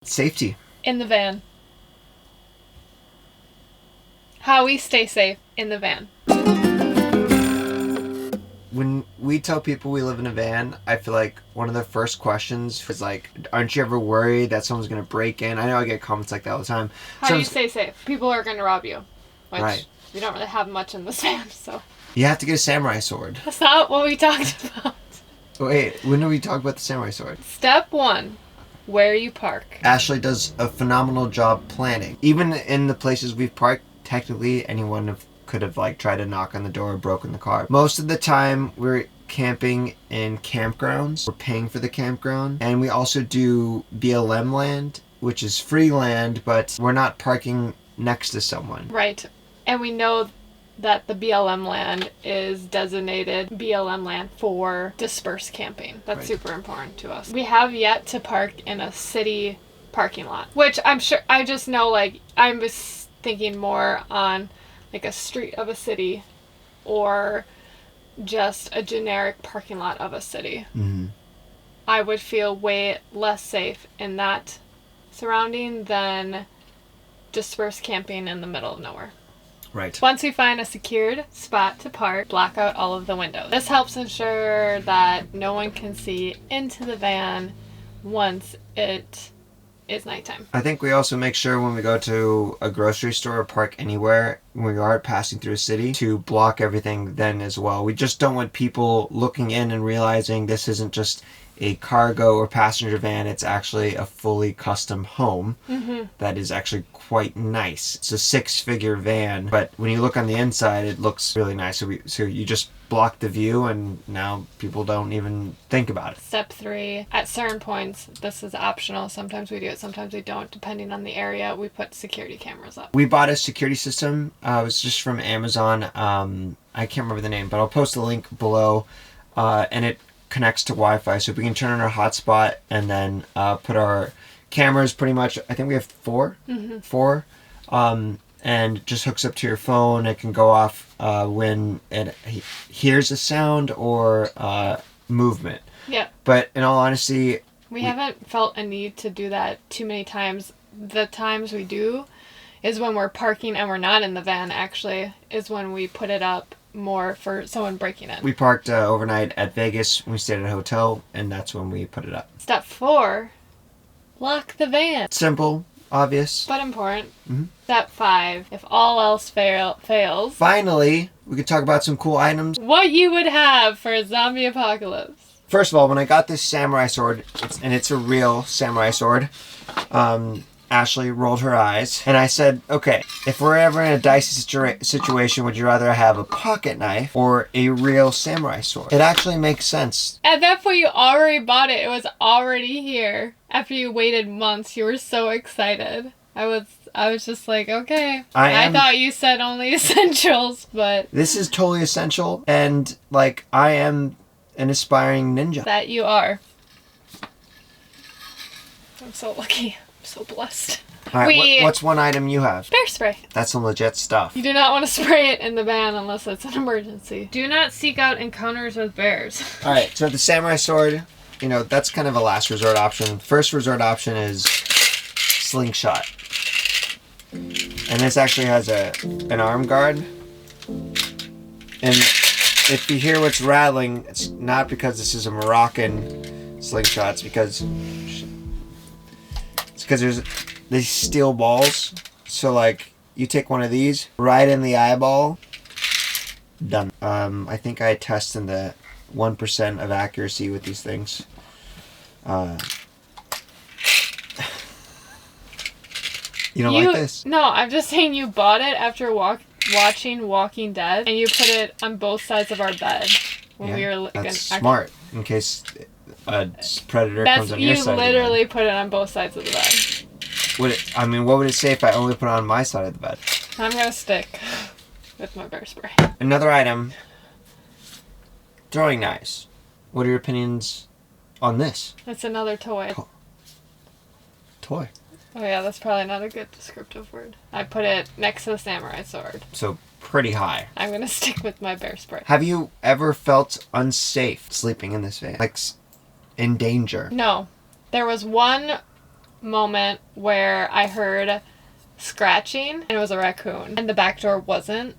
Safety. In the van. How we stay safe in the van. When we tell people we live in a van, I feel like one of the first questions is like, aren't you ever worried that someone's going to break in? I know I get comments like that all the time. How do you stay safe? People are going to rob you. Which right. We don't really have much in this van, so. You have to get a samurai sword. That's not what we talked about. Wait, when did we talk about the samurai sword? Step 1. Where you park. Ashley does a phenomenal job planning. Even in the places we've parked, technically anyone could have like tried to knock on the door or broken the car. Most of the time we're camping in campgrounds. We're paying for the campground. And we also do BLM land, which is free land, but we're not parking next to someone. Right. And we know that the BLM land is designated BLM land for dispersed camping. That's super important to us. We have yet to park in a city parking lot, which I'm sure, I just know, like, I was thinking more on like a street of a city or just a generic parking lot of a city. Mm-hmm. I would feel way less safe in that surrounding than dispersed camping in the middle of nowhere. Right. Once we find a secured spot to park, block out all of the windows. This helps ensure that no one can see into the van once it is nighttime. I think we also make sure when we go to a grocery store or park anywhere, when we are passing through a city, to block everything then as well. We just don't want people looking in and realizing this isn't just a cargo or passenger van, it's actually a fully custom home that is actually quite nice. It's a 6-figure van, but when you look on the inside, it looks really nice. So you just block the view and now people don't even think about it. Step 3, at certain points, this is optional. Sometimes we do it, sometimes we don't, depending on the area. We put security cameras up. We bought a security system. It was just from Amazon. I can't remember the name, but I'll post a link below. And it connects to Wi-Fi, so we can turn on our hotspot and then put our cameras pretty much, I think we have 4, and just hooks up to your phone. It can go off when it hears a sound or movement. Yeah. But in all honesty, we haven't felt a need to do that too many times. The times we do is when we're parking and we're not in the van, actually, is when we put it up more for someone breaking in. We parked overnight at Vegas. We stayed at a hotel, and that's when we put it up. Step 4, lock the van. Simple, obvious, but important. Step 5, if all else fails. Finally, we could talk about some cool items. What you would have for a zombie apocalypse. First of all, when I got this samurai sword, it's a real samurai sword, Ashley rolled her eyes, and I said, okay, if we're ever in a dicey situation, would you rather have a pocket knife or a real samurai sword? It actually makes sense. At that point, you already bought it. It was already here. After you waited months, you were so excited. I was just like, okay. I thought you said only essentials, but... This is totally essential, and, like, I am an aspiring ninja. That you are. I'm so lucky. So blessed. Alright, what's one item you have? Bear spray. That's some legit stuff. You do not want to spray it in the van unless it's an emergency. Do not seek out encounters with bears. Alright, so the samurai sword, that's kind of a last resort option. First resort option is slingshot. And this actually has an arm guard. And if you hear what's rattling, it's not because this is a Moroccan slingshot, it's because there's these steel balls. So like you take one of these right in the eyeball, done. I think I test in the 1% of accuracy with these things. You don't like this? No, I'm just saying you bought it after watching Walking Dead, and you put it on both sides of our bed when we were. That's smart in case a predator comes on your side. You literally put it on both sides of the bed. What would it say if I only put it on my side of the bed? I'm gonna stick with my bear spray. Another item. Throwing knives. What are your opinions on this? It's another toy. Toy. Oh yeah, that's probably not a good descriptive word. I put it next to the samurai sword. So pretty high. I'm gonna stick with my bear spray. Have you ever felt unsafe sleeping in this van? Like in danger? No. There was one moment where I heard scratching and it was a raccoon and the back door wasn't.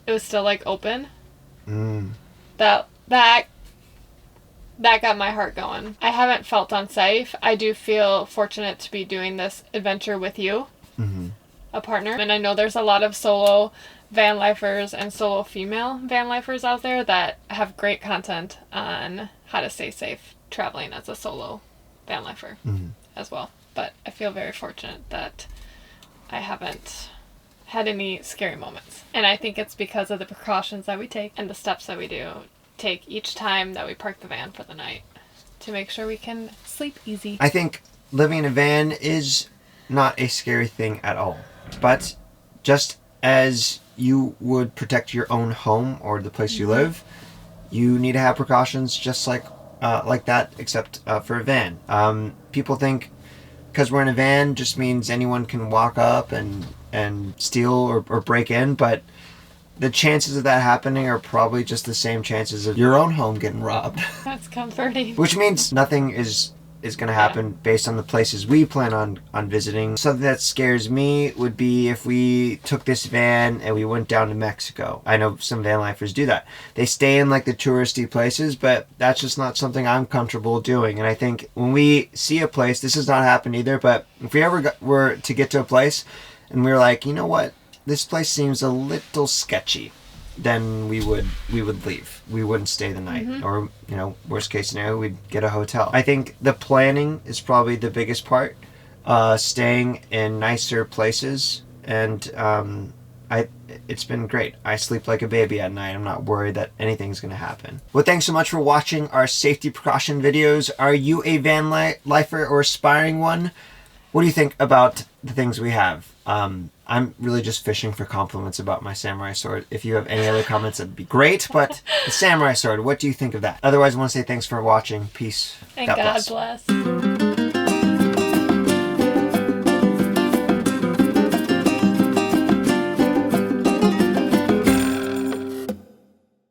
It was still like open. That got my heart going. I haven't felt unsafe. I do feel fortunate to be doing this adventure with you, a partner. And I know there's a lot of solo van lifers and solo female van lifers out there that have great content on how to stay safe traveling as a solo van lifer as well. But I feel very fortunate that I haven't had any scary moments. And I think it's because of the precautions that we take and the steps that we do take each time that we park the van for the night to make sure we can sleep easy. I think living in a van is not a scary thing at all. But just as you would protect your own home or the place you live, you need to have precautions just like that, except for a van. People think because we're in a van just means anyone can walk up and steal or break in, but the chances of that happening are probably just the same chances of your own home getting robbed. That's comforting. Which means nothing is going to happen based on the places we plan on visiting. Something that scares me would be if we took this van and we went down to Mexico. I know some van lifers do that. They stay in like the touristy places, but that's just not something I'm comfortable doing. And I think when we see a place, this has not happened either, but if we ever were to get to a place and we were like, you know what, this place seems a little sketchy, then we would leave. We wouldn't stay the night. Or, worst case scenario, we'd get a hotel. I think the planning is probably the biggest part. Staying in nicer places. And it's been great. I sleep like a baby at night. I'm not worried that anything's going to happen. Well, thanks so much for watching our safety precaution videos. Are you a van lifer or aspiring one? What do you think about the things we have? I'm really just fishing for compliments about my samurai sword. If you have any other comments, that'd be great. But the samurai sword, what do you think of that? Otherwise, I want to say thanks for watching. Peace. And God bless.